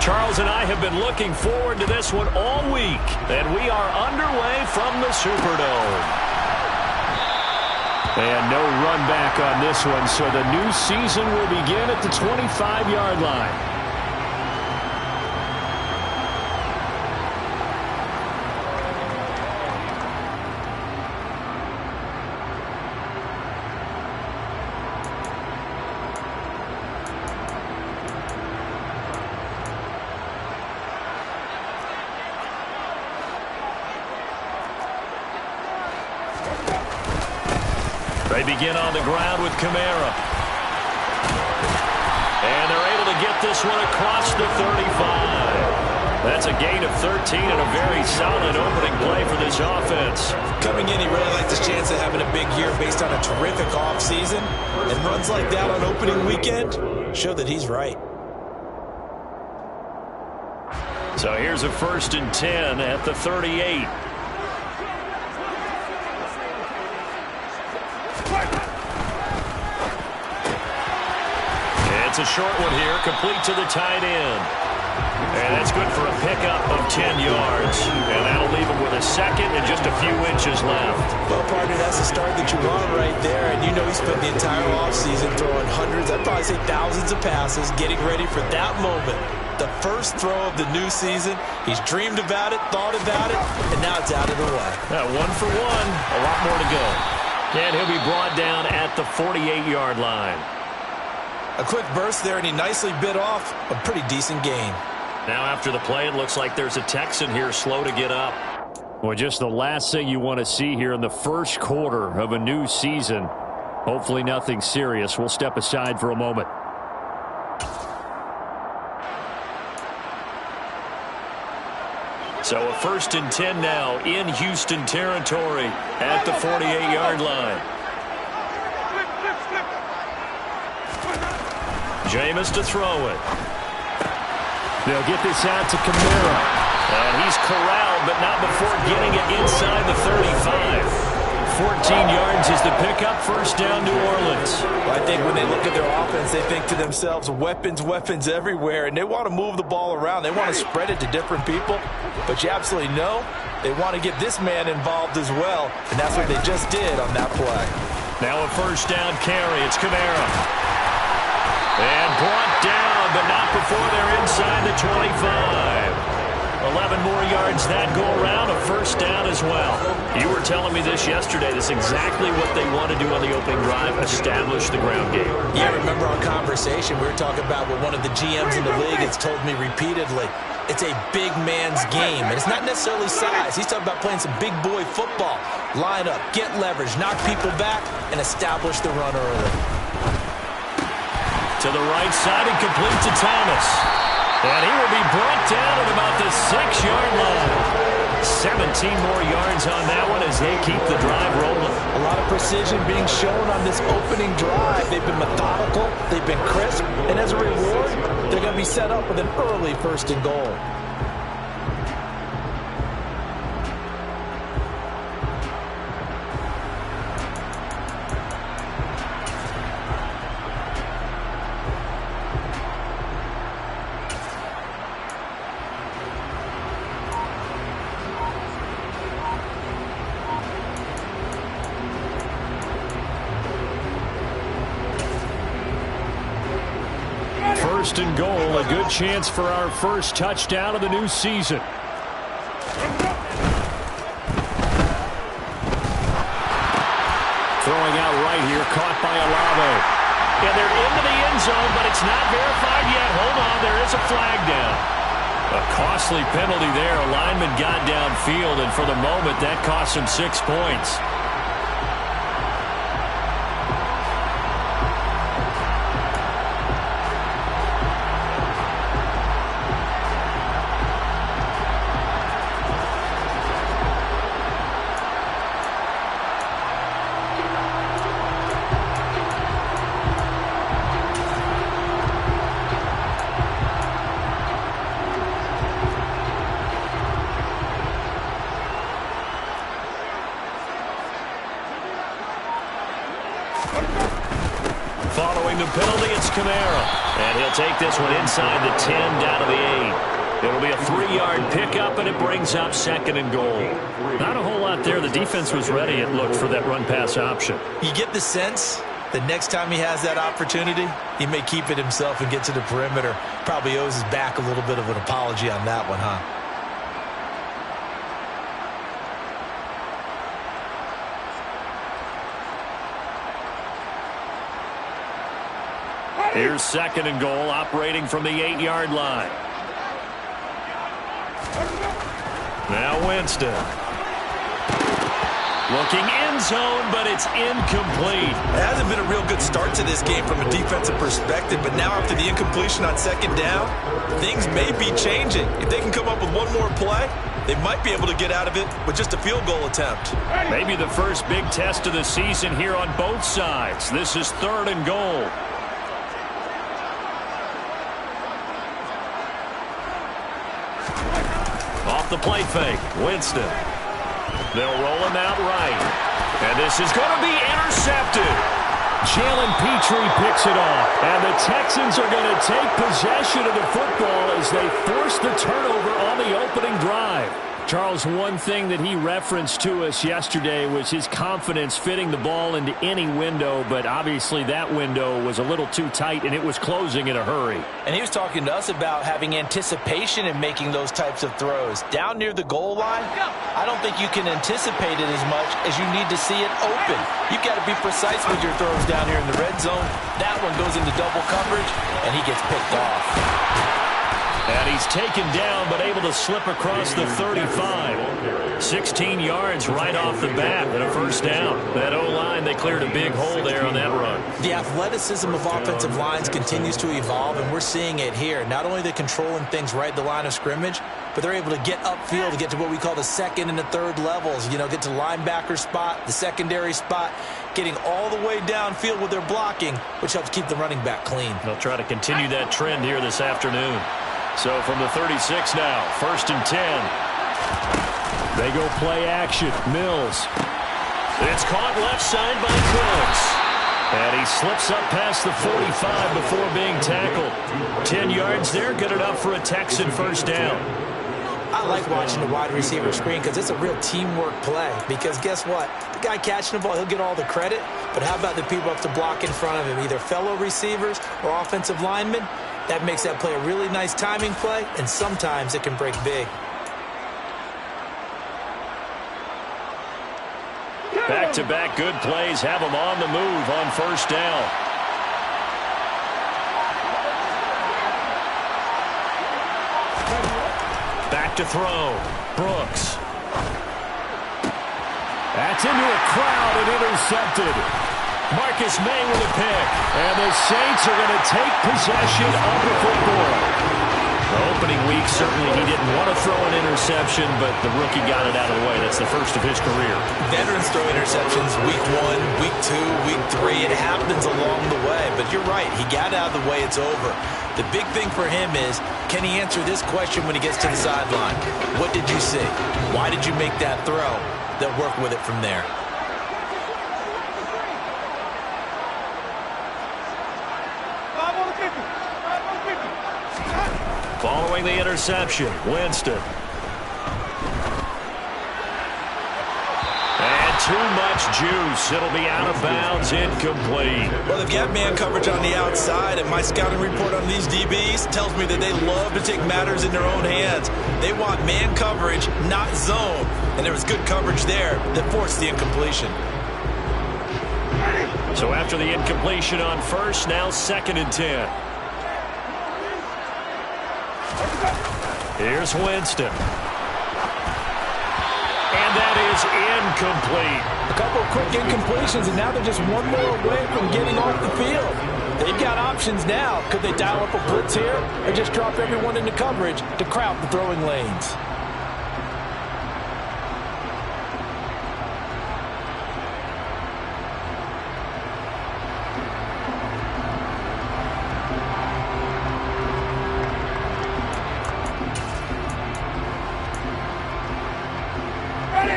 Charles and I have been looking forward to this one all week, and we are underway from the Superdome. And no run back on this one, so the new season will begin at the 25-yard line. They begin on the ground with Kamara. And they're able to get this one across the 35. That's a gain of 13 and a very solid opening play for this offense. Coming in, he really likes his chance of having a big year based on a terrific offseason. And runs like that on opening weekend show that he's right. So here's a 1st and 10 at the 38. It's a short one here, complete to the tight end. And that's good for a pickup of 10 yards. And that'll leave him with a second and just a few inches left. Well, partner, that's the start that you want right there. And you know he spent the entire offseason throwing hundreds, I'd probably say thousands of passes, getting ready for that moment. The first throw of the new season. He's dreamed about it, thought about it, and now it's out of the way. 1 for 1, a lot more to go. And he'll be brought down at the 48-yard line. A quick burst there, and he nicely bit off a pretty decent gain. Now after the play, it looks like there's a Texan here slow to get up. Well, just the last thing you want to see here in the first quarter of a new season. Hopefully nothing serious. We'll step aside for a moment. So a 1st and 10 now in Houston territory at the 48-yard line. Jameis to throw it. They'll get this out to Kamara. And he's corralled, but not before getting it inside the 35. 14 yards is the pickup, 1st down, New Orleans. Well, I think when they look at their offense, they think to themselves, weapons, weapons everywhere, and they want to move the ball around. They want to spread it to different people, but you absolutely know they want to get this man involved as well, and that's what they just did on that play. Now a 1st down carry. It's Kamara. And brought down, but not before they're inside the 25. 11 more yards that go around, a 1st down as well. You were telling me this yesterday. This is exactly what they want to do on the opening drive, establish the ground game. Yeah, remember our conversation, we were talking about what one of the GMs in the league has told me repeatedly. It's a big man's game, and it's not necessarily size. He's talking about playing some big boy football. Line up, get leverage, knock people back, and establish the run early. To the right side and complete to Thomas. And he will be brought down at about the 6-yard line. 17 more yards on that one as they keep the drive rolling. A lot of precision being shown on this opening drive. They've been methodical, they've been crisp, and as a reward, they're going to be set up with an early 1st and goal. First and goal, a good chance for our first touchdown of the new season. Throwing out right here, caught by Olave. Yeah, they're into the end zone, but it's not verified yet. Hold on, there is a flag down. A costly penalty there. A lineman got downfield, and for the moment, that cost him 6 points. Following the penalty, it's Kamara. And he'll take this one inside the 10, down to the 8. It'll be a 3-yard pickup, and it brings up 2nd and goal. Not a whole lot there. The defense was ready, it looked, for that run-pass option. You get the sense the next time he has that opportunity, he may keep it himself and get to the perimeter. Probably owes his back a little bit of an apology on that one, huh? Here's 2nd and goal, operating from the 8-yard line. Now Winston. Looking end zone, but it's incomplete. It hasn't been a real good start to this game from a defensive perspective, but now after the incompletion on 2nd down, things may be changing. If they can come up with one more play, they might be able to get out of it with just a field goal attempt. Maybe the first big test of the season here on both sides. This is 3rd and goal. Off the play fake, Winston. They'll roll him out right. And this is going to be intercepted. Jalen Petrie picks it off. And the Texans are going to take possession of the football as they force the turnover on the opening drive. Charles, one thing that he referenced to us yesterday was his confidence fitting the ball into any window, but obviously that window was a little too tight, and it was closing in a hurry. And he was talking to us about having anticipation in making those types of throws. Down near the goal line, I don't think you can anticipate it as much as you need to see it open. You've got to be precise with your throws down here in the red zone. That one goes into double coverage, and he gets picked off. And he's taken down, but able to slip across the 35. 16 yards right off the bat and a first down. That O-line, they cleared a big hole there on that run. The athleticism of offensive lines continues to evolve, and we're seeing it here. Not only are they controlling things right at the line of scrimmage, but they're able to get upfield to get to what we call the 2nd and the 3rd levels. You know, get to linebacker spot, the secondary spot, getting all the way downfield with their blocking, which helps keep the running back clean. They'll try to continue that trend here this afternoon. So from the 36 now, 1st and 10. They go play action. Mills. It's caught left side by Cooks. And he slips up past the 45 before being tackled. 10 yards there, good enough for a Texan first down. I like watching the wide receiver screen because it's a real teamwork play. Because guess what? The guy catching the ball, he'll get all the credit. But how about the people up to block in front of him, either fellow receivers or offensive linemen? That makes that play a really nice timing play, and sometimes it can break big. Back-to-back good plays have them on the move on first down. Back to throw. Brooks. That's into a crowd and intercepted. Marcus May with a pick. And the Saints are going to take possession of the football. The opening week, certainly he didn't want to throw an interception, but the rookie got it out of the way. That's the first of his career. Veterans throw interceptions week 1, week 2, week 3. It happens along the way. But you're right. He got it out of the way. It's over. The big thing for him is, can he answer this question when he gets to the sideline? What did you see? Why did you make that throw? They'll work with it from there. Following the interception, Winston. And too much juice. It'll be out of bounds, incomplete. Well, they've got man coverage on the outside, and my scouting report on these DBs tells me that they love to take matters in their own hands. They want man coverage, not zone. And there was good coverage there that forced the incompletion. So after the incompletion on first, now 2nd and 10. Here's Winston. And that is incomplete. A couple of quick incompletions, and now they're just one more away from getting off the field. They've got options now. Could they dial up a blitz here or just drop everyone into coverage to crowd the throwing lanes?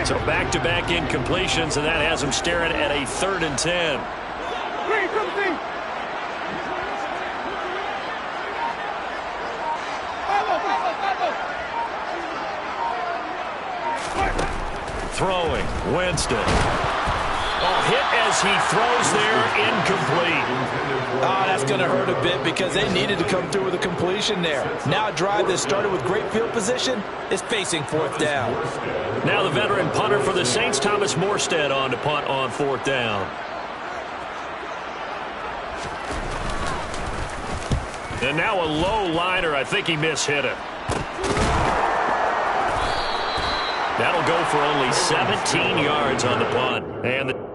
So back-to-back incompletions, and that has him staring at a 3rd and 10. throwing. Winston. Oh, hit as he throws there, incomplete. Oh, that's going to hurt a bit because they needed to come through with a completion there. Now a drive that started with great field position is facing fourth down. Now the veteran punter for the Saints, Thomas Morstead, on to punt on fourth down. And now a low liner. I think he mishit it. That'll go for only 17 yards on the punt. And the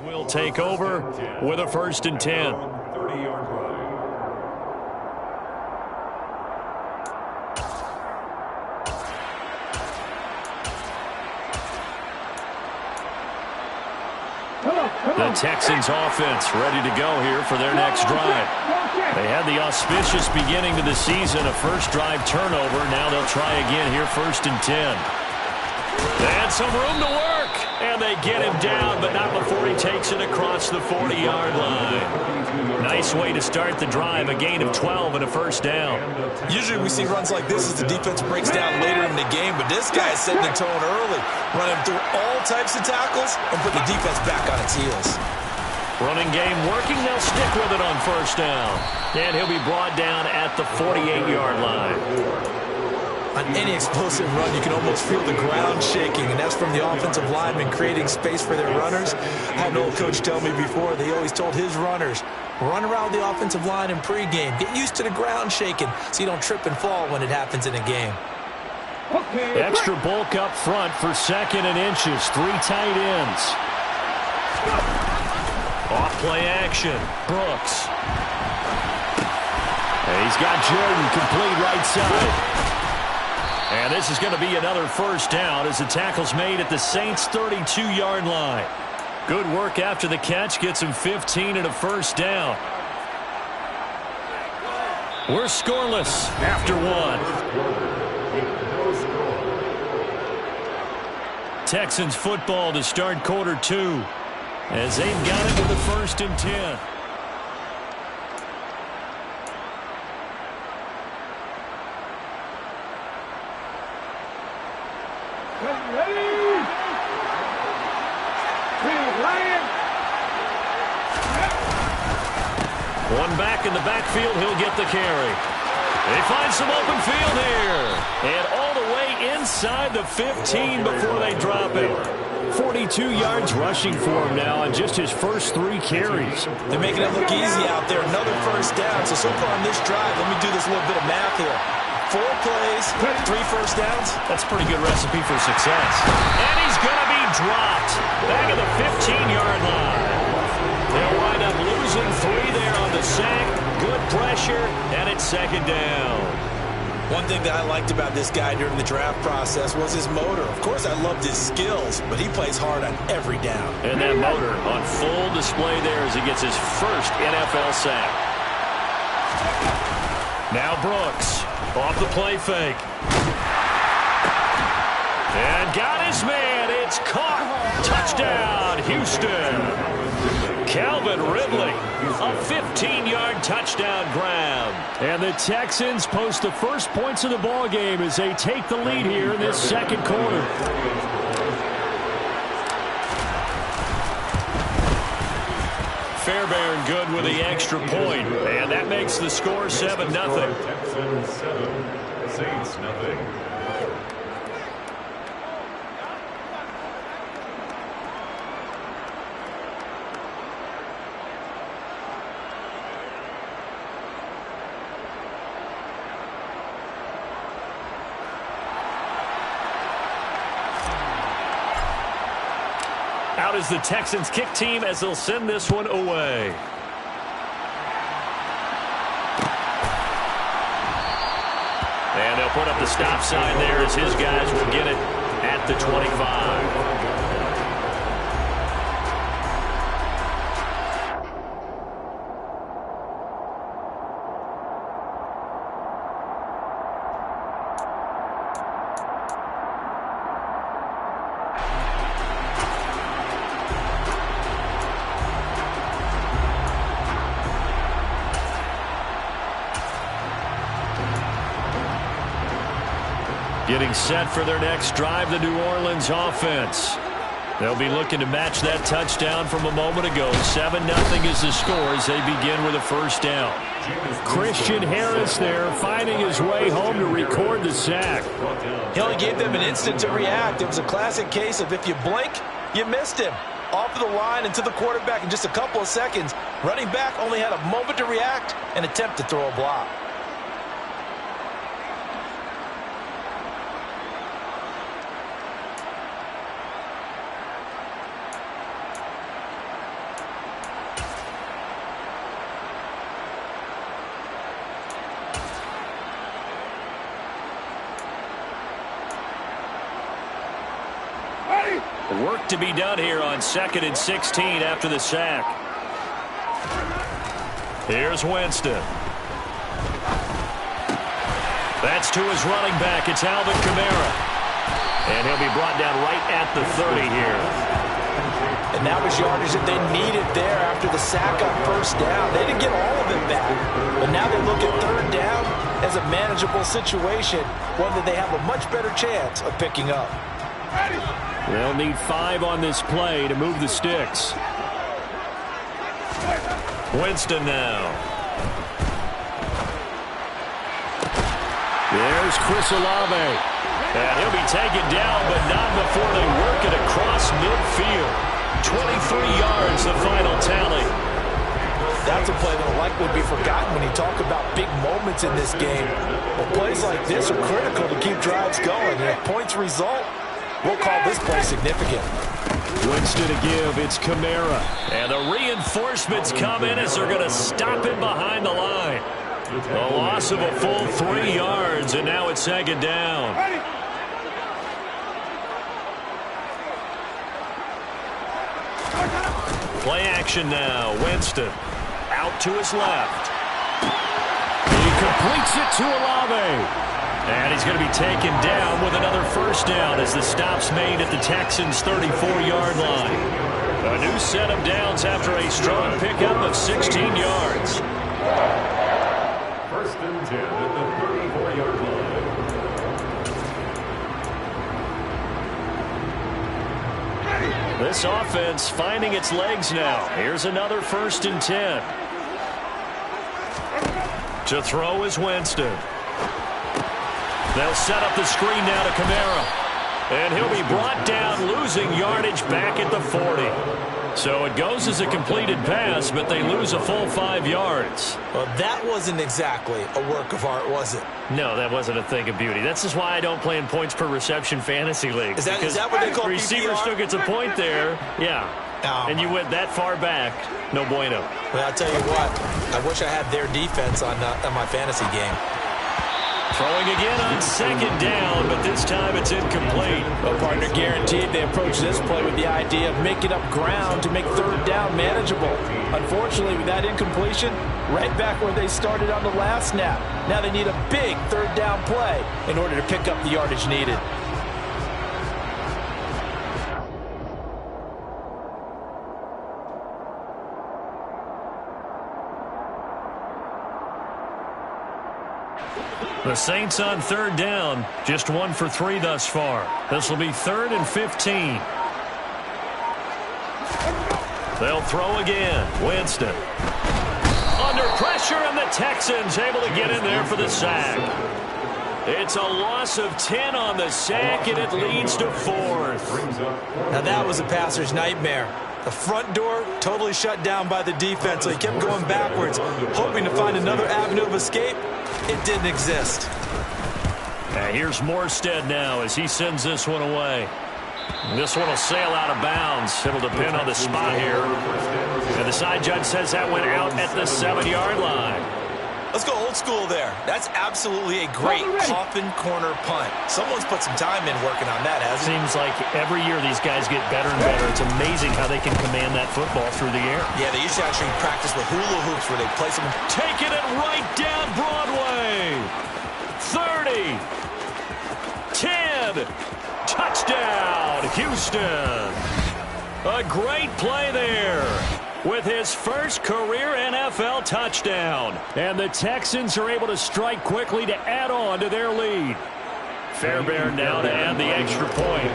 will take over with a 1st and 10. The Texans offense ready to go here for their next drive. They had the auspicious beginning to the season, a first drive turnover. Now they'll try again here, 1st and 10. And some room to work. And they get him down, but not before he takes it across the 40-yard line. Nice way to start the drive, a gain of 12 and a 1st down. Usually we see runs like this as the defense breaks down later in the game, but this guy is setting the tone early, running through all types of tackles and put the defense back on its heels. Running game working, they'll stick with it on 1st down. And he'll be brought down at the 48-yard line. On any explosive run, you can almost feel the ground shaking, and that's from the offensive linemen creating space for their runners. I had an old coach tell me before, they always told his runners, run around the offensive line in pregame. Get used to the ground shaking so you don't trip and fall when it happens in a game. Extra bulk up front for 2nd and inches. 3 tight ends. Off play action. Brooks. He's got Jordan complete right side. And this is going to be another 1st down as the tackle's made at the Saints' 32-yard line. Good work after the catch. Gets him 15 and a 1st down. We're scoreless after 1. Texans football to start quarter 2 as they've got it with the 1st and 10. One back in the backfield, he'll get the carry. They find some open field here. And all the way inside the 15 before they drop it. 42 yards rushing for him now on just his first 3 carries. They're making it look easy out there. Another 1st down. So far on this drive, let me do this little bit of math here. 4 plays, 3 1st downs. That's a pretty good recipe for success. And he's going to be dropped back at the 15-yard line. They'll wind up losing 3 there on the sack. Good pressure, and it's 2nd down. One thing that I liked about this guy during the draft process was his motor. Of course, I loved his skills, but he plays hard on every down. And that motor on full display there as he gets his first NFL sack. Now Brooks off the play fake. And got his man. It's caught. Touchdown, Houston. Calvin Ridley, a 15-yard touchdown grab. And the Texans post the first points of the ball game as they take the lead here in this second quarter. Fairbairn good with the extra point, and that makes the score 7-0. Texans 7, Saints nothing. Out is the Texans kick team as they'll send this one away. And they'll put up the stop sign there as his guys will get it at the 25. Getting set for their next drive, the New Orleans offense. They'll be looking to match that touchdown from a moment ago. 7-0 is the score as they begin with a first down. Christian Harris there finding his way home to record the sack. He only gave them an instant to react. It was a classic case of if you blink, you missed him. Off of the line and to the quarterback in just a couple of seconds. Running back only had a moment to react and attempt to throw a block. Work to be done here on 2nd and 16 after the sack. Here's Winston. That's to his running back. It's Alvin Kamara. And he'll be brought down right at the 30 here. And that was yardage that they needed there after the sack on first down. They didn't get all of it back. But now they look at third down as a manageable situation, one that they have a much better chance of picking up. They'll need 5 on this play to move the sticks. Winston now. There's Chris Olave. And he'll be taken down, but not before they work it across midfield. 23 yards, the final tally. That's a play that likely would be forgotten when you talk about big moments in this game. But plays like this are critical to keep drives going. And if points result, we'll call this play significant. Winston to give. It's Kamara. And the reinforcements come in as they're going to stop him behind the line. A loss of a full 3 yards, and now it's 2nd down. Play action now. Winston out to his left. He completes it to Olave. And he's going to be taken down with another first down as the stop's made at the Texans' 34-yard line. A new set of downs after a strong pickup of 16 yards. 1st and 10 at the 34-yard line. This offense finding its legs now. Here's another 1st and 10. To throw is Winston. They'll set up the screen now to Kamara. And he'll be brought down, losing yardage back at the 40. So it goes as a completed pass, but they lose a full 5 yards. Well, that wasn't exactly a work of art, was it? No, that wasn't a thing of beauty. That's just why I don't play in points per reception fantasy leagues. Is that what they call receiver PPR? still gets a point there. Yeah. And you went that far back. No bueno. Well, I'll tell you what. I wish I had their defense on my fantasy game. Throwing again on second down, but this time it's incomplete. Well, partner, guaranteed they approach this play with the idea of making up ground to make third down manageable. Unfortunately, with that incompletion, right back where they started on the last snap. Now they need a big third down play in order to pick up the yardage needed. The Saints on third down, just 1 for 3 thus far. This will be 3rd and 15. They'll throw again. Winston. Under pressure, and the Texans able to get in there for the sack. It's a loss of 10 on the sack, and it leads to 4th. Now that was a passer's nightmare. The front door totally shut down by the defense, so he kept going backwards, hoping to find another avenue of escape. It didn't exist. And here's Morstead now as he sends this one away. This one will sail out of bounds. It'll depend on the spot here. And the side judge says that went out at the 7-yard line. Let's go old school there. That's absolutely a great coffin corner punt. Someone's put some time in working on that, hasn't it? Seems like every year these guys get better and better. It's amazing how they can command that football through the air. Yeah, they used to actually practice with hula hoops where they place them. Taking it right down Broadway. 30. 10. Touchdown, Houston. A great play there with his first career NFL touchdown. And the Texans are able to strike quickly to add on to their lead. Fairbairn now to add the extra point.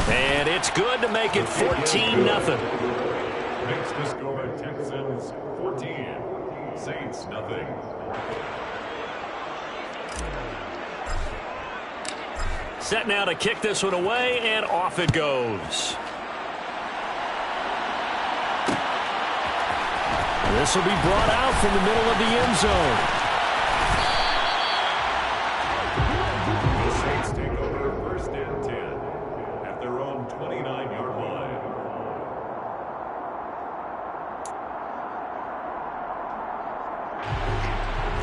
And it's good to make it 14-0. Makes the score Texans 14, Saints nothing. Set now to kick this one away, and off it goes. This will be brought out from the middle of the end zone. The Saints take over 1st and 10 at their own 29-yard line.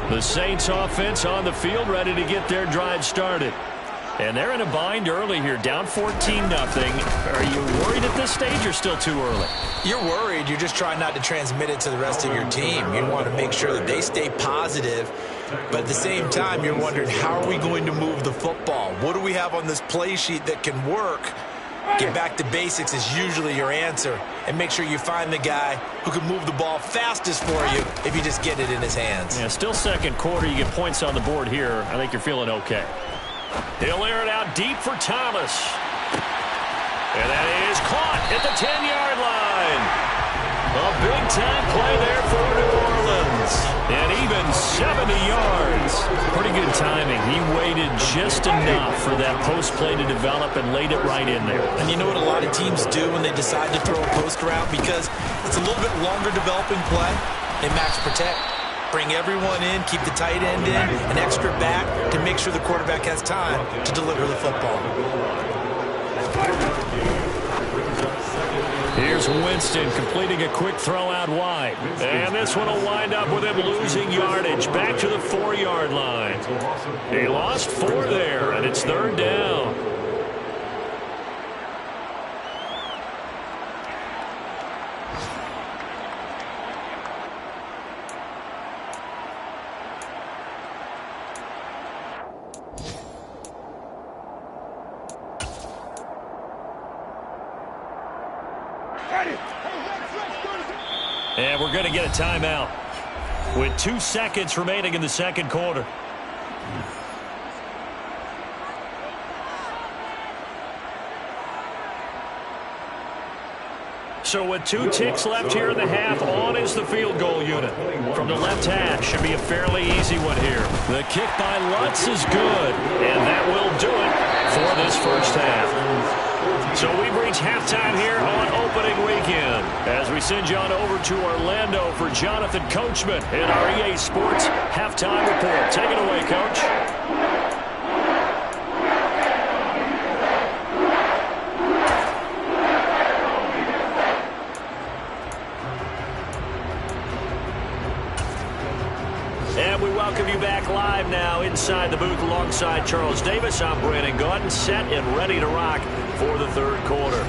The Saints offense on the field, ready to get their drive started. And they're in a bind early here, down 14-0. Are you worried at this stage or still too early? You're worried. You're just trying not to transmit it to the rest of your team. You want to make sure that they stay positive. But at the same time, you're wondering, how are we going to move the football? What do we have on this play sheet that can work? Get back to basics is usually your answer. And make sure you find the guy who can move the ball fastest for you if you just get it in his hands. Yeah, still second quarter. You get points on the board here. I think you're feeling okay. He'll air it out deep for Thomas. And that is caught at the 10-yard line. A big-time play there for New Orleans. And even 70 yards. Pretty good timing. He waited just enough for that post play to develop and laid it right in there. And you know what a lot of teams do when they decide to throw a post route? Because it's a little bit longer developing play. They max protect. Bring everyone in, keep the tight end in, an extra back to make sure the quarterback has time to deliver the football. Here's Winston completing a quick throw out wide. And this one will wind up with him losing yardage back to the 4-yard line. He lost 4 there, and it's 3rd down. And we're going to get a timeout with 2 seconds remaining in the second quarter. So with 2 ticks left here in the half, on is the field goal unit. From the left hash, should be a fairly easy one here. The kick by Lutz is good, and that will do it for this first half. So we've reached halftime here on opening weekend as we send you on over to Orlando for Jonathan Coachman in our EA Sports Halftime Report. Take it away, Coach. And we welcome you back live now inside the booth alongside Charles Davis. I'm Brandon Gaudin, set and ready to rock for the third quarter.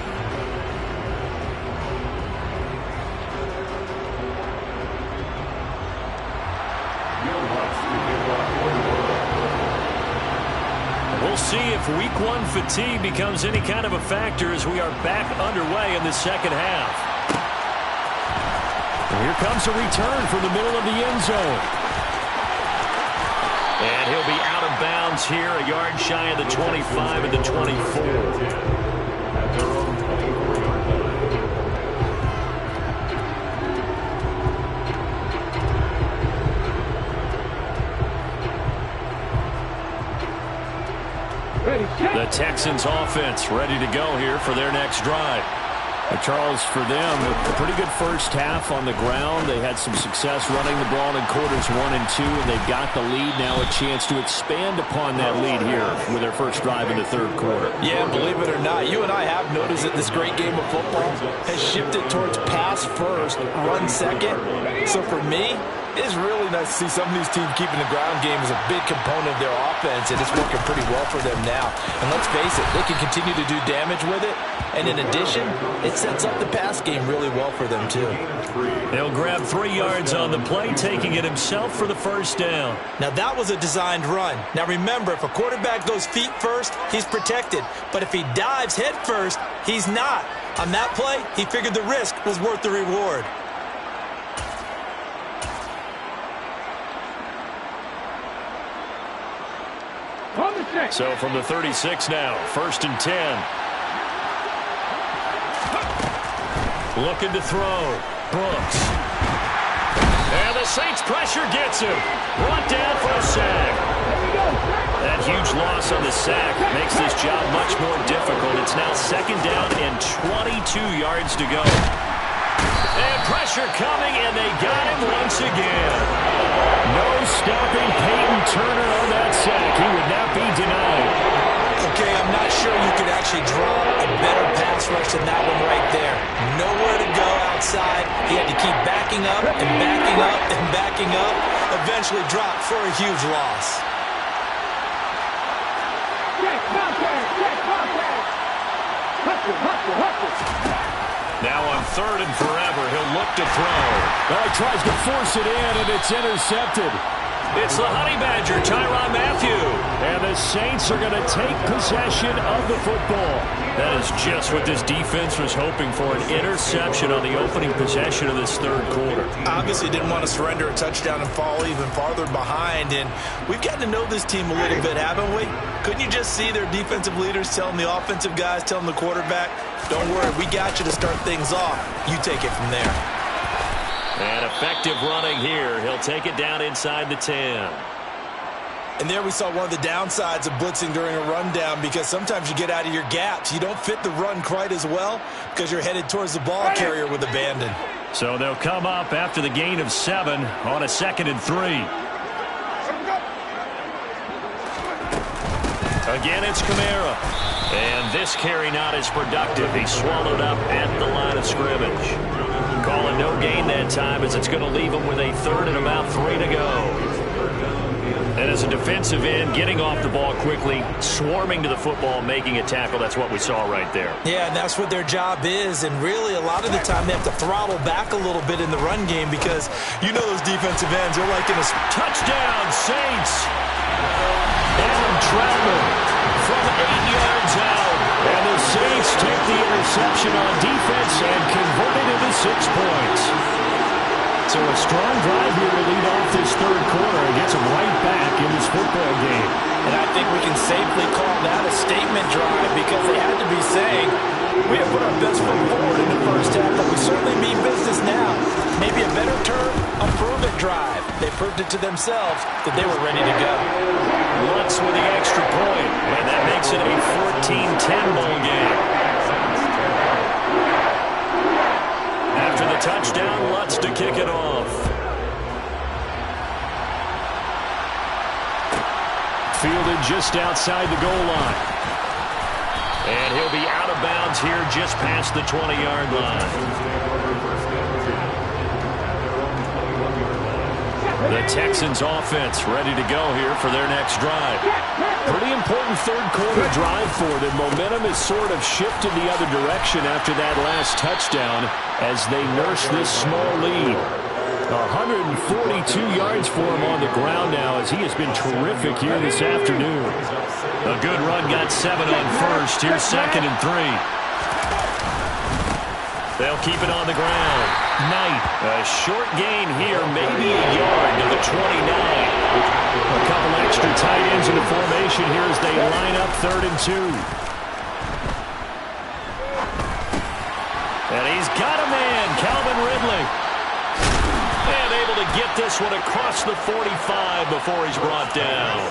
We'll see if week one fatigue becomes any kind of a factor as we are back underway in the second half. And here comes a return from the middle of the end zone. And he'll be out of bounds here, a yard shy of the 25 and the 24. The Texans offense ready to go here for their next drive. Charles, for them, a pretty good first half on the ground. They had some success running the ball in quarters 1 and 2, and they've got the lead now, a chance to expand upon that lead here with their first drive in the third quarter. Yeah, believe it or not, you and I have noticed that this great game of football has shifted towards pass first, run second. So for me, it's really nice to see some of these teams keeping the ground game as a big component of their offense, and it's working pretty well for them now. And let's face it, they can continue to do damage with it. And in addition, it sets up the pass game really well for them, too. He'll grab 3 yards on the play, taking it himself for the first down. Now, that was a designed run. Now, remember, if a quarterback goes feet first, he's protected. But if he dives head first, he's not. On that play, he figured the risk was worth the reward. So from the 36 now, 1st and 10. Looking to throw. Brooks. And the Saints pressure gets him. Brought down for a sack. That huge loss on the sack makes this job much more difficult. It's now 2nd down and 22 yards to go. And pressure coming, and they got him once again. No stopping Peyton Turner on that sack. He would not be denied. Okay, I'm not sure you could actually draw a better pass rush than that one right there. Nowhere to go outside. He had to keep backing up and backing up and backing up. Eventually dropped for a huge loss. Now on 3rd and forever, he'll look to throw. Well, he tries to force it in, and it's intercepted. It's the Honey Badger, Tyrann Mathieu. And the Saints are going to take possession of the football. That is just what this defense was hoping for, an interception on the opening possession of this third quarter. Obviously didn't want to surrender a touchdown and fall even farther behind. And we've gotten to know this team a little bit, haven't we? Couldn't you just see their defensive leaders telling the offensive guys, telling the quarterback, don't worry, we got you to start things off. You take it from there. And effective running here. He'll take it down inside the 10. And there we saw one of the downsides of blitzing during a rundown, because sometimes you get out of your gaps. You don't fit the run quite as well because you're headed towards the ball carrier with abandon. So they'll come up after the gain of 7 on a 2nd and 3. Again, it's Kamara. And this carry not as productive. He swallowed up at the line of scrimmage. Calling no gain that time, as it's going to leave him with a 3rd and about 3 to go. And as a defensive end, getting off the ball quickly, swarming to the football, making a tackle, that's what we saw right there. Yeah, and that's what their job is. And really, a lot of the time, they have to throttle back a little bit in the run game, because you know those defensive ends, they're like in a touchdown, Saints. Adam Troutman from 8 yards out. And the Saints take the interception on defense and convert it into 6 points. So a strong drive here to lead off this third quarter and gets them right back in this football game. And I think we can safely call that a statement drive, because they had to be saying, we have put our best foot forward in the first half, but we certainly mean business now. Maybe a better term, a prove-it drive. They proved it to themselves that they were ready to go. Lutz with the extra point, and that makes it a 14-10 ball game. After the touchdown, Lutz to kick it off. Fielded just outside the goal line. And he'll be out of bounds here just past the 20-yard line. The Texans offense ready to go here for their next drive. Pretty important third quarter drive for them. Momentum has sort of shifted the other direction after that last touchdown as they nurse this small lead. 142 yards for him on the ground now as he has been terrific here this afternoon. A good run got 7 on first. Here's 2nd and 3. They'll keep it on the ground. Knight, a short gain here, maybe a yard to the 29. A couple extra tight ends in the formation here as they line up 3rd and 2. And he's got a man, Calvin Ridley. And able to get this one across the 45 before he's brought down.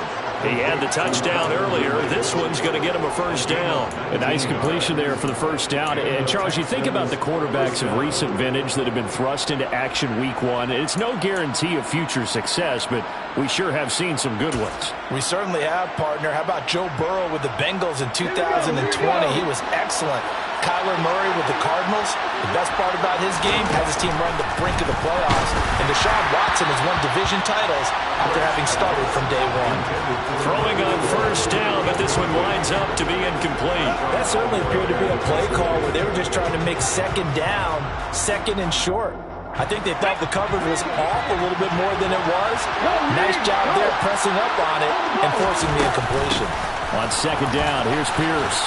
He had the touchdown earlier. This one's going to get him a first down. A nice completion there for the first down. And, Charles, you think about the quarterbacks of recent vintage that have been thrust into action week 1. It's no guarantee of future success, but we sure have seen some good ones. We certainly have, partner. How about Joe Burrow with the Bengals in 2020? He was excellent. Kyler Murray with the Cardinals. The best part about his game has his team run the brink of the playoffs. And Deshaun Watson has won division titles after having started from day 1. Throwing on first down, but this one winds up to be incomplete. That certainly appeared to be a play call where they were just trying to make 2nd down, 2nd and short. I think they thought the coverage was off a little bit more than it was. Nice job there pressing up on it and forcing the incompletion. On 2nd down, here's Pierce.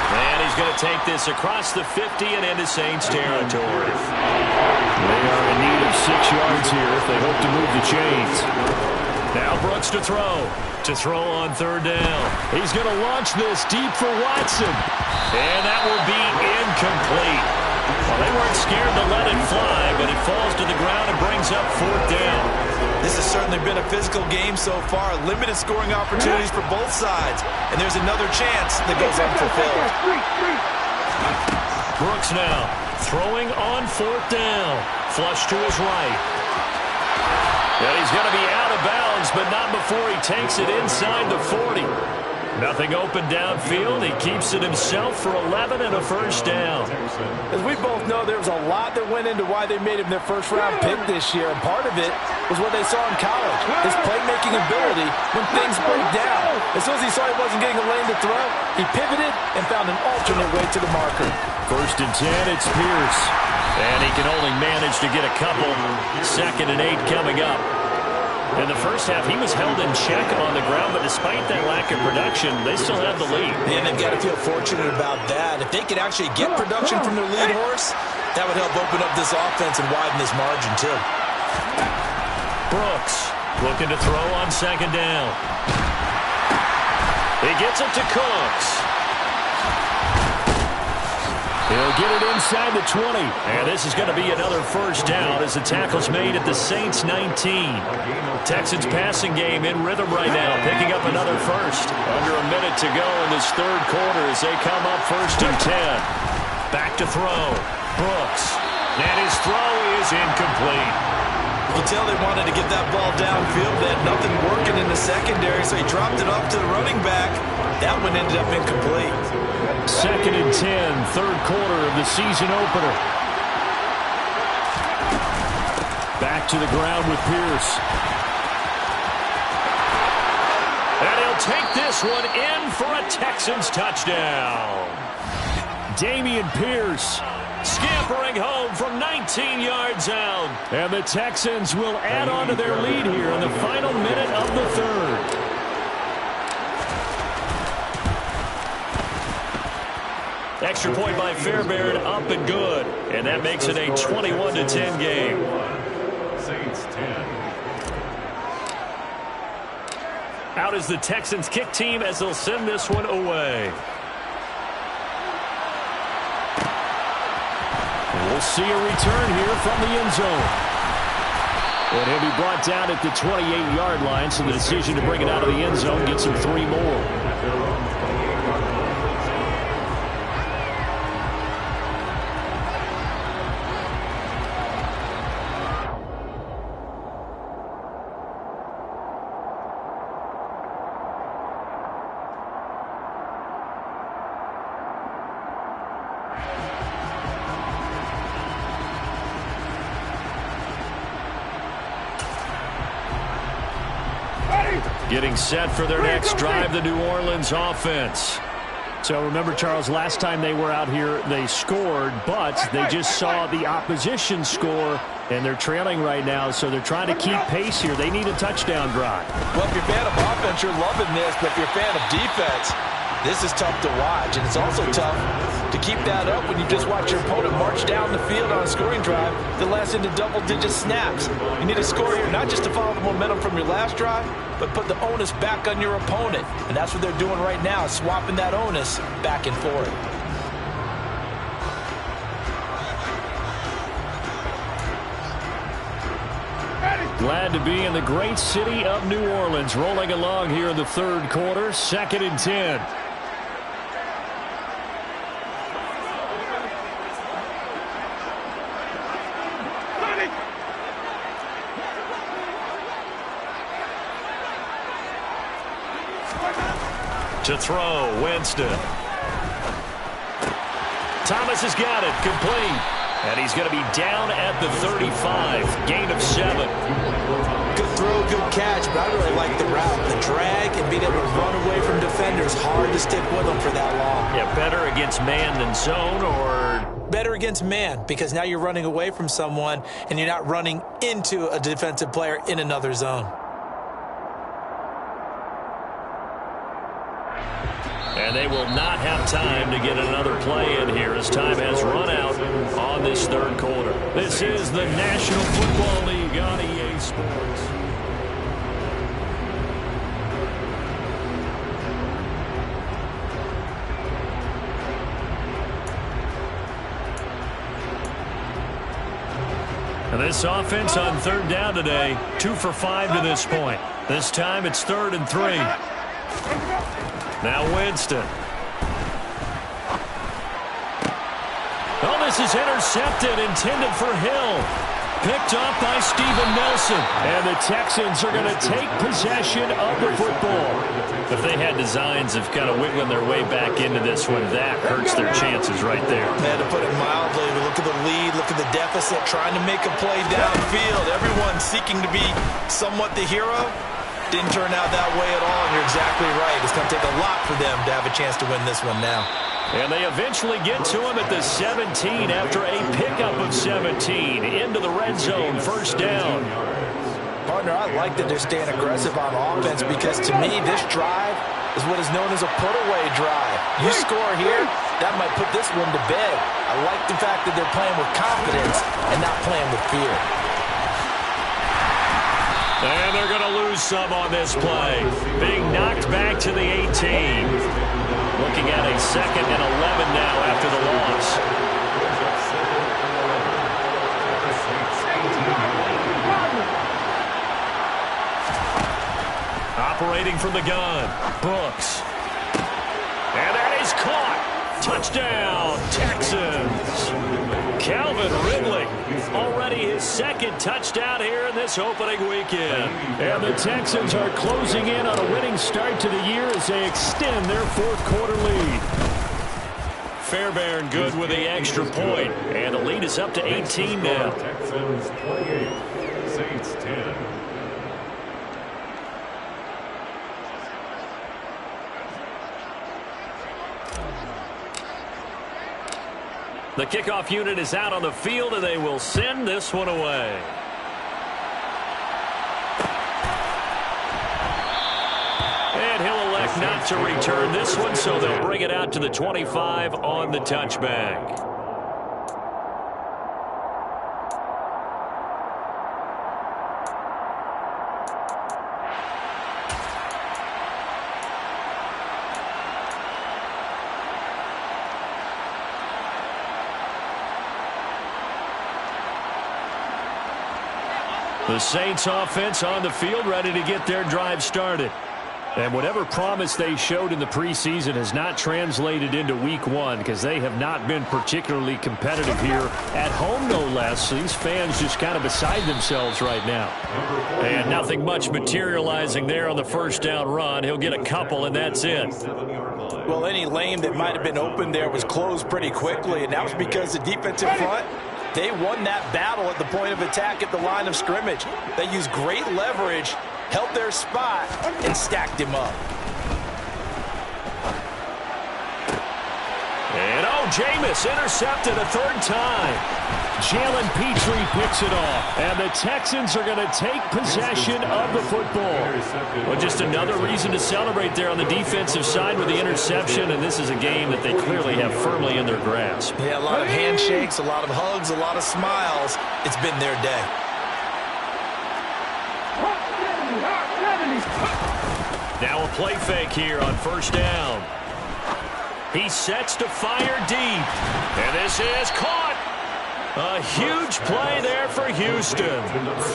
And he's going to take this across the 50 and into Saints territory. They are in need of 6 yards here if they hope to move the chains. Now Brooks to throw. To throw on 3rd down. He's going to launch this deep for Watson. And that will be incomplete. Well, they weren't scared to let it fly, but it falls to the ground and brings up 4th down. This has certainly been a physical game so far. Limited scoring opportunities for both sides. And there's another chance that goes unfulfilled. Brooks now throwing on 4th down. Flush to his right. And he's going to be out of bounds, but not before he takes it inside the 40. Nothing open downfield. He keeps it himself for 11 and a first down. As we both know, there was a lot that went into why they made him their first-round pick this year, and part of it was what they saw in college, his playmaking ability when things break down. As soon as he saw he wasn't getting a lane to throw, he pivoted and found an alternate way to the marker. 1st and 10, it's Pierce. And he can only manage to get a couple. 2nd and 8 coming up. In the first half, he was held in check on the ground, but despite that lack of production, they still have the lead. And they've got to feel fortunate about that. If they could actually get production from their lead horse, that would help open up this offense and widen this margin, too. Brooks looking to throw on 2nd down. He gets it to Cooks. He'll get it inside the 20. And this is going to be another first down as the tackle's made at the Saints 19. Texans passing game in rhythm right now, picking up another first. Under a minute to go in this 3rd quarter as they come up 1st and 10. Back to throw. Brooks. And his throw is incomplete. You can tell they wanted to get that ball downfield. They had nothing working in the secondary, so he dropped it off to the running back. That one ended up incomplete. 2nd and 10, 3rd quarter of the season opener. Back to the ground with Pierce. And he'll take this one in for a Texans touchdown. Dameon Pierce scampering home from 19 yards out. And the Texans will add on to their lead here in the final minute of the 3rd. Extra point by Fairbairn, up and good. And that makes it a 21-10 game. Saints 10. Out is the Texans kick team as they'll send this one away. And we'll see a return here from the end zone. And he'll be brought down at the 28-yard line, so the decision to bring it out of the end zone gets him 3 more. Getting set for their next drive, the New Orleans offense. So remember, Charles, last time they were out here, they scored, but they just saw the opposition score, and they're trailing right now, so they're trying to keep pace here. They need a touchdown drive. Well, if you're a fan of offense, you're loving this, but if you're a fan of defense, this is tough to watch, and it's also tough to keep that up when you just watch your opponent march down the field on a scoring drive that lasts into double-digit snaps. You need to score here not just to follow the momentum from your last drive, but put the onus back on your opponent. And that's what they're doing right now, swapping that onus back and forth. Glad to be in the great city of New Orleans, rolling along here in the third quarter, 2nd and 10. To throw, Winston. Thomas has got it, complete. And he's going to be down at the 35, gain of 7. Good throw, good catch, but I really like the route. The drag and being able to run away from defenders, hard to stick with them for that long. Yeah, better against man than zone, or? Better against man, because now you're running away from someone and you're not running into a defensive player in another zone. And they will not have time to get another play in here as time has run out on this third quarter. This is the National Football League on EA Sports. And this offense on third down today, 2 for 5 to this point. This time it's 3rd and 3. Now Winston. Oh, this is intercepted, intended for Hill. Picked off by Steven Nelson. And the Texans are going to take possession of the football. If they had designs of kind of wiggling their way back into this one, that hurts their chances right there. Man, to put it mildly, look at the lead, look at the deficit, trying to make a play downfield. Everyone seeking to be somewhat the hero. Didn't turn out that way at all, and you're exactly right. It's going to take a lot for them to have a chance to win this one now. And they eventually get to him at the 17 after a pickup of 17 into the red zone, 1st down. Partner, I like that they're staying aggressive on offense because, to me, this drive is what is known as a put-away drive. You score here, that might put this one to bed. I like the fact that they're playing with confidence and not playing with fear. And they're going to lose some on this play. Being knocked back to the 18. Looking at a 2nd and 11 now after the loss. Operating from the gun, Brooks. And that is caught. Touchdown, Texans. Calvin Ridley, already his 2nd touchdown here in this opening weekend. And the Texans are closing in on a winning start to the year as they extend their 4th quarter lead. Fairbairn good with the extra point, and the lead is up to 18 now. Texans 28, Saints 10. The kickoff unit is out on the field, and they will send this one away. And he'll elect not to return this one, so they'll bring it out to the 25 on the touchback. The Saints offense on the field, ready to get their drive started. And whatever promise they showed in the preseason has not translated into week 1 because they have not been particularly competitive here at home, no less. So these fans just kind of beside themselves right now. And nothing much materializing there on the 1st down run. He'll get a couple, and that's it. Well, any lane that might have been open there was closed pretty quickly, and that was because the defensive front, they won that battle at the point of attack at the line of scrimmage. They used great leverage held their spot, and stacked him up. And Jameis intercepted a third time. Jalen Petrie picks it off, and the Texans are going to take possession of the football. Well, just another reason to celebrate there on the defensive side with the interception, and this is a game that they clearly have firmly in their grasp. Yeah, a lot of handshakes, a lot of hugs, a lot of smiles. It's been their day. Now a play fake here on first down. He sets to fire deep, and this is caught. A huge play there for Houston.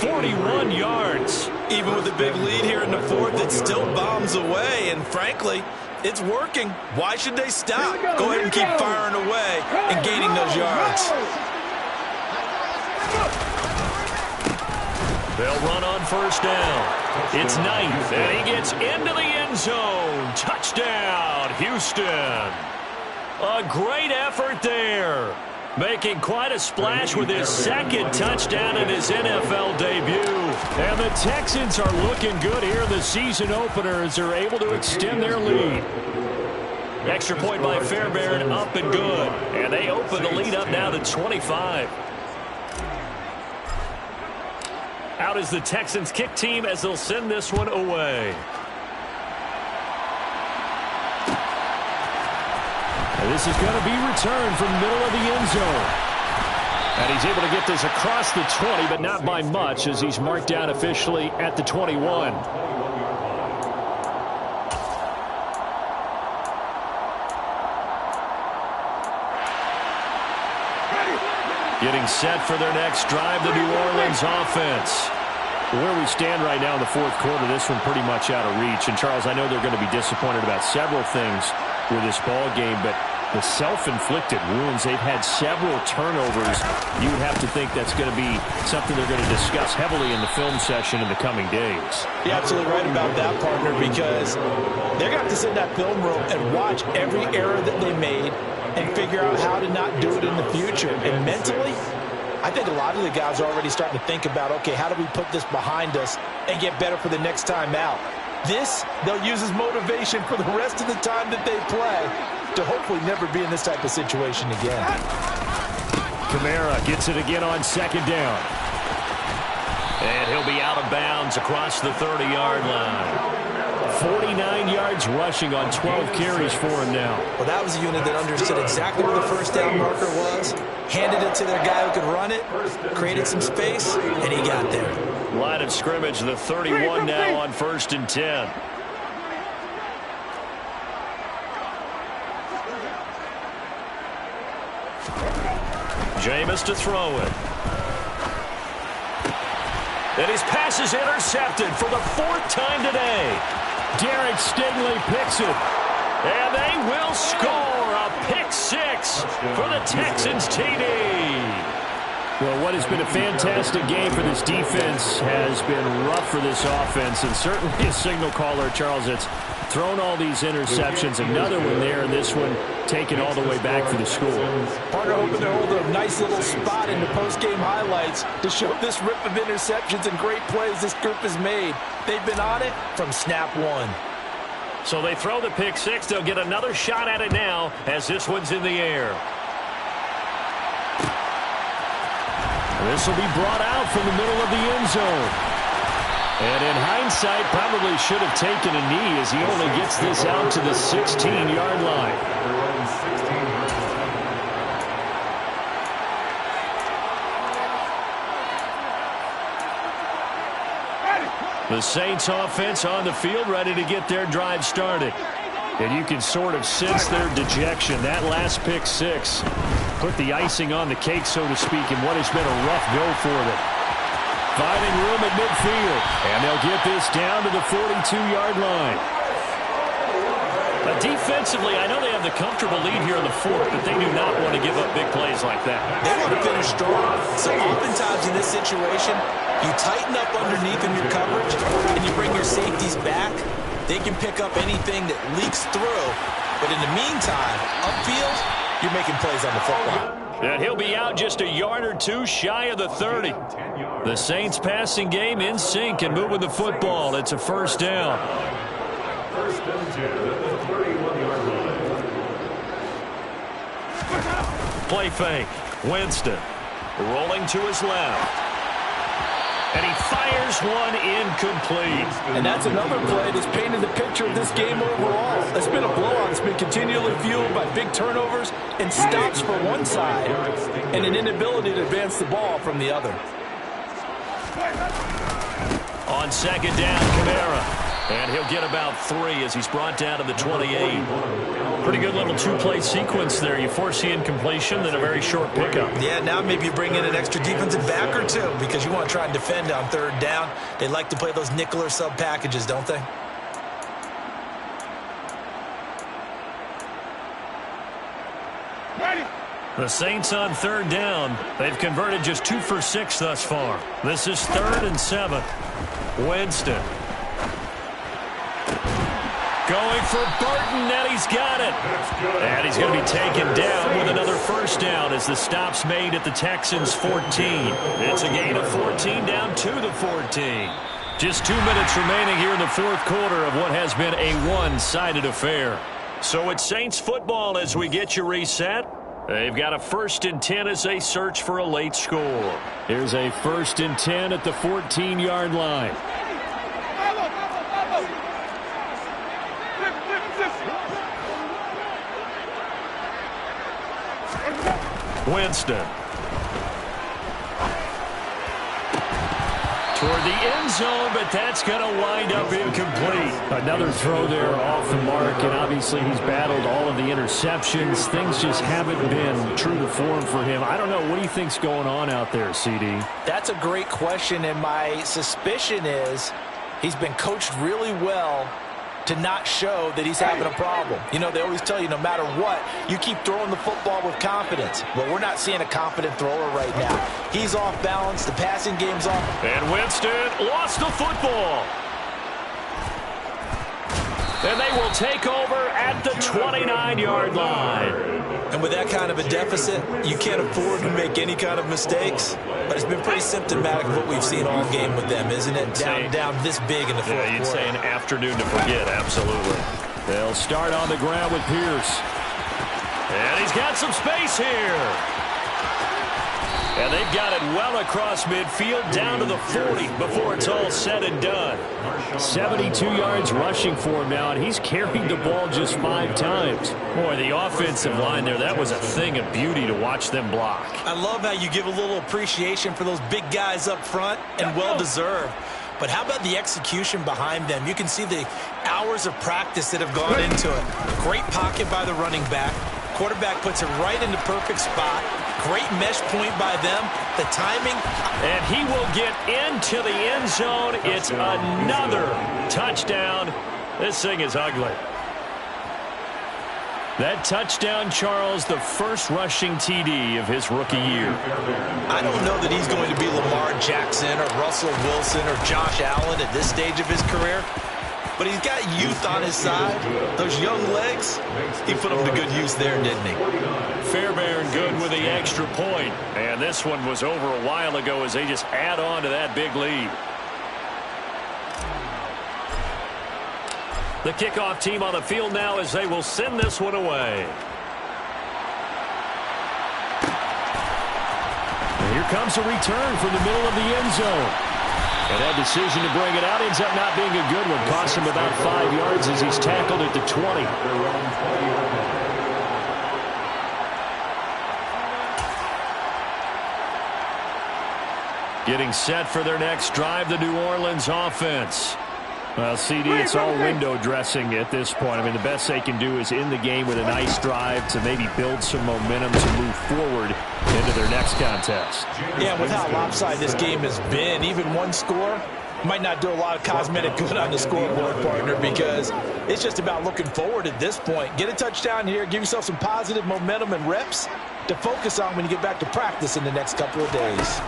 41 yards. Even with a big lead here in the fourth, it still bombs away, and frankly, it's working. Why should they stop? Go ahead and keep firing away and gaining those yards. They'll run on first down. It's ninth, and he gets into the end zone. Touchdown, Houston. A great effort there. Making quite a splash with his second touchdown in his NFL debut. And the Texans are looking good here in the season opener as they're able to extend their lead. Extra point by Fairbairn, up and good. And they open the lead up now to 25. Out is the Texans kick team as they'll send this one away. And this is going to be returned from the middle of the end zone. And he's able to get this across the 20, but not by much as he's marked down officially at the 21. Getting set for their next drive, the New Orleans offense. Where we stand right now in the fourth quarter, this one pretty much out of reach. And, Charles, I know they're going to be disappointed about several things with this ball game, but the self-inflicted wounds, they've had several turnovers. You would have to think that's going to be something they're going to discuss heavily in the film session in the coming days. You're absolutely right about that, partner, because they're going to have to sit in that film room and watch every error that they made and figure out how to not do it in the future. And mentally, I think a lot of the guys are already starting to think about, okay, how do we put this behind us and get better for the next time out? This, they'll use as motivation for the rest of the time that they play to hopefully never be in this type of situation again. Kamara gets it again on second down. And he'll be out of bounds across the 30-yard line. 49 yards rushing on 12 carries for him now. Well, that was a unit that understood exactly where the first down marker was, handed it to their guy who could run it, created some space, and he got there. Line of scrimmage, the 31 now on 1st and 10. Jameis to throw it. And his pass is intercepted for the 4th time today. Derek Stingley picks it. And they will score a pick six for the Texans TD. Well, what has been a fantastic game for this defense has been rough for this offense, and certainly a signal caller, Charles, that's thrown all these interceptions. Another one there, and this one taken all the way back for the score. Partner hoping to hold a nice little spot in the post-game highlights to show this rip of interceptions and great plays this group has made. They've been on it from snap one. So they throw the pick six. They'll get another shot at it now as this one's in the air. This will be brought out from the middle of the end zone. And in hindsight, probably should have taken a knee as he only gets this out to the 16-yard line. The Saints offense on the field, ready to get their drive started. And you can sort of sense their dejection. That last pick six put the icing on the cake, so to speak, in what has been a rough go for them. Finding room at midfield. And they'll get this down to the 42-yard line. Defensively, I know they have the comfortable lead here in the fourth, but they do not want to give up big plays like that. They want to finish strong. So oftentimes in this situation, you tighten up underneath in your coverage, and you bring your safeties back. They can pick up anything that leaks through. But in the meantime, upfield, you're making plays on the football. And he'll be out just a yard or two shy of the 30. The Saints passing game in sync and moving the football. It's a first down. First and 10 at the 31-yard line. Play fake. Winston rolling to his left. And he fires one incomplete. And that's another play that's painted the picture of this game overall. It's been a blowout. It's been continually fueled by big turnovers and stops for one side and an inability to advance the ball from the other. On second down, Kamara. And he'll get about 3 as he's brought down to the 28. Pretty good little two-play sequence there. You force the incompletion, then a very short pickup. Yeah, now maybe you bring in an extra defensive back or two because you want to try and defend on third down. They like to play those nickel or sub packages, don't they? The Saints on third down. They've converted just 2 for 6 thus far. This is 3rd and 7. Winston. Going for Burton, and he's got it. And he's going to be taken down with another first down as the stop's made at the Texans' 14. It's a gain of 14 down to the 14. Just 2 minutes remaining here in the fourth quarter of what has been a one-sided affair. So it's Saints football as we get you reset. They've got a 1st and 10 as they search for a late score. Here's a 1st and 10 at the 14-yard line. Winston. Toward the end zone, but that's going to wind up incomplete. Another throw there off the mark, and obviously he's battled all of the interceptions. Things just haven't been true to form for him. I don't know. What do you think's going on out there, CD? That's a great question, and my suspicion is he's been coached really well to not show that he's having a problem. You know, they always tell you no matter what, you keep throwing the football with confidence. Well, we're not seeing a confident thrower right now. He's off balance. The passing game's off. And Winston lost the football. And they will take over at the 29-yard line. And with that kind of a deficit, you can't afford to make any kind of mistakes. But it's been pretty symptomatic of what we've seen all game with them, isn't it? Down this big in the fourth quarter. You'd say an afternoon to forget, absolutely. They'll start on the ground with Pierce. And he's got some space here. And they've got it well across midfield down to the 40 before it's all said and done. 72 yards rushing for him now, and he's carried the ball just 5 times. Boy, the offensive line there, that was a thing of beauty to watch them block. I love how you give a little appreciation for those big guys up front, and well-deserved. But how about the execution behind them? You can see the hours of practice that have gone into it. Great pocket by the running back. Quarterback puts it right in the perfect spot. Great mesh point by them. The timing. And he will get into the end zone. It's another touchdown. This thing is ugly. That touchdown, Charles, the first rushing TD of his rookie year. I don't know that he's going to be Lamar Jackson or Russell Wilson or Josh Allen at this stage of his career. But he's got youth on his side. Those young legs, he put them to good use there, didn't he? Fairbairn good with the extra point. And this one was over a while ago as they just add on to that big lead. The kickoff team on the field now as they will send this one away. And here comes a return from the middle of the end zone. And that decision to bring it out ends up not being a good one. Cost him about 5 yards as he's tackled at the 20. Getting set for their next drive, the New Orleans offense. Well, CD, it's all window dressing at this point. I mean, the best they can do is in the game with a nice drive to maybe build some momentum to move forward into their next contest. Yeah, with how lopsided this game has been, even one score might not do a lot of cosmetic good on the scoreboard, partner, because it's just about looking forward at this point. Get a touchdown here, give yourself some positive momentum and reps to focus on when you get back to practice in the next couple of days.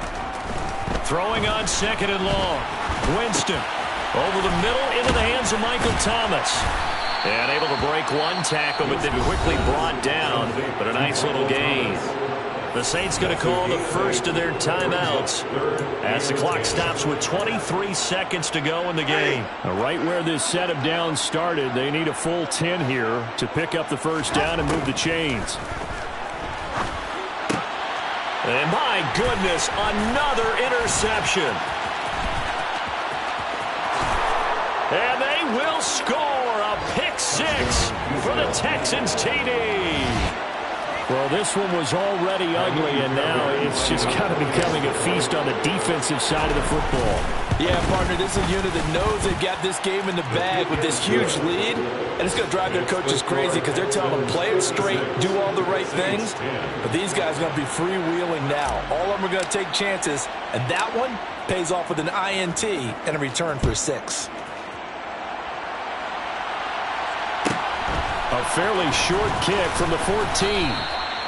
Throwing on second and long. Winston. Over the middle, into the hands of Michael Thomas. And able to break one tackle, but then quickly brought down. But a nice little gain. The Saints going to call the first of their timeouts as the clock stops with 23 seconds to go in the game. Right where this set of downs started, they need a full 10 here to pick up the first down and move the chains. And my goodness, another interception. And they will score a pick six for the Texans TD. Well, this one was already ugly, and now it's just kind of becoming a feast on the defensive side of the football. Yeah, partner, this is a unit that knows they've got this game in the bag with this huge lead, and it's going to drive their coaches crazy because they're telling them play it straight, do all the right things, but these guys are going to be freewheeling now. All of them are going to take chances, and that one pays off with an INT and a return for 6. A fairly short kick from the 14.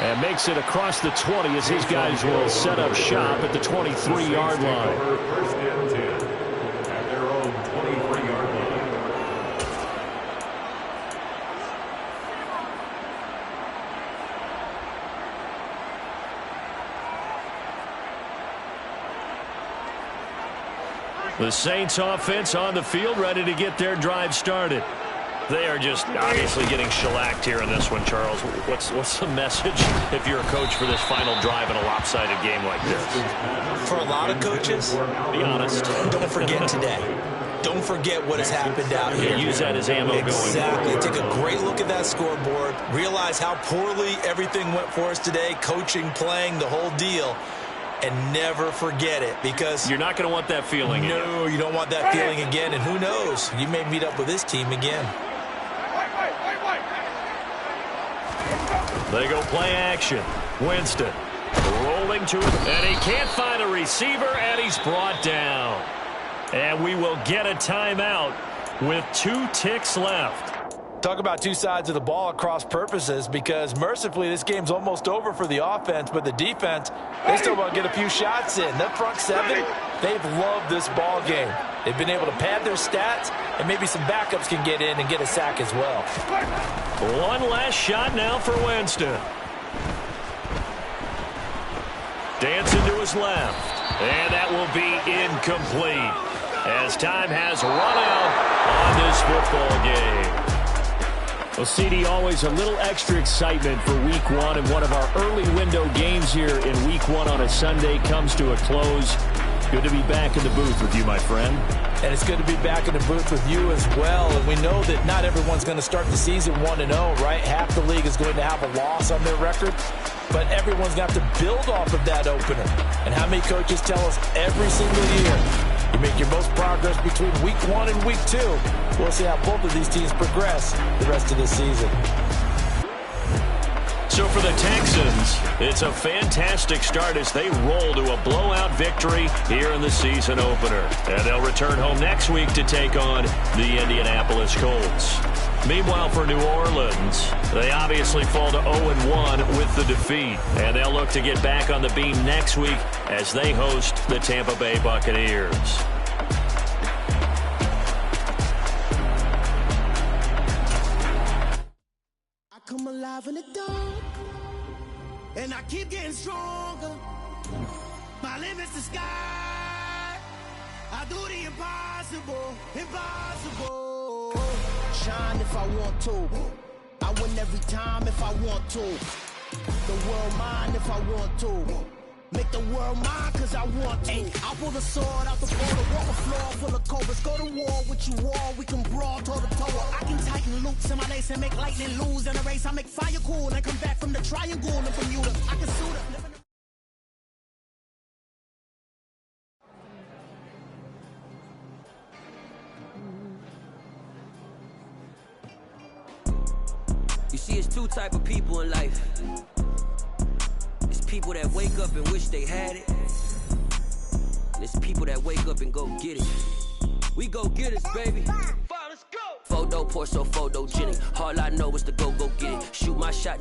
And makes it across the 20 as his guys will set up shop at the 23-yard line. First and 10 at their own 23-yard line. The Saints offense on the field, ready to get their drive started. They are just obviously getting shellacked here in this one, Charles. What's the message if you're a coach for this final drive in a lopsided game like this? For a lot of coaches, be honest. Don't forget today. Don't forget what has happened out here. Use that as ammo going forward. Exactly. Take a great look at that scoreboard. Realize how poorly everything went for us today. Coaching, playing, the whole deal. And never forget it, because you're not going to want that feeling again. No, you don't want that feeling again. And who knows? You may meet up with this team again. They go play action. Winston rolling to it, and he can't find a receiver, and he's brought down. And we will get a timeout with 2 ticks left. Talk about two sides of the ball at cross purposes, because mercifully this game's almost over for the offense, but the defense, they still want to get a few shots in. That front 7, they've loved this ball game. They've been able to pad their stats, and maybe some backups can get in and get a sack as well. One last shot now for Winston. Dancing to his left, and that will be incomplete as time has run out on this football game. Well, CD, always a little extra excitement for Week 1, and one of our early window games here in Week 1 on a Sunday comes to a close. Good to be back in the booth with you, my friend. And it's good to be back in the booth with you as well. And we know that not everyone's going to start the season 1-0, right? Half the league is going to have a loss on their record. But everyone's got to build off of that opener. And how many coaches tell us every single year, you make your most progress between Week 1 and Week 2. We'll see how both of these teams progress the rest of the season. So for the Texans, it's a fantastic start as they roll to a blowout victory here in the season opener. And they'll return home next week to take on the Indianapolis Colts. Meanwhile, for New Orleans, they obviously fall to 0-1 with the defeat. And they'll look to get back on the beam next week as they host the Tampa Bay Buccaneers. I come alive in the dark, and I keep getting stronger. My limit's the sky. I do the impossible, impossible. Shine if I want to. I win every time if I want to. The world mine if I want to. Make the world mine cause I want to. I pull the sword out the border, walk the floor full of cobras. Go to war with you all, we can brawl toe to toe. I can tighten loops in my lace and make lightning lose in a race. I make fire cool and come back from the triangle in Bermuda. I can suit up. You see, it's 2 type of people in life. It's people that wake up and wish they had it. And it's people that wake up and go get it. We go get it, baby. Let's go. Photo pour so photogenic. All I know is to go get it. Shoot my shot.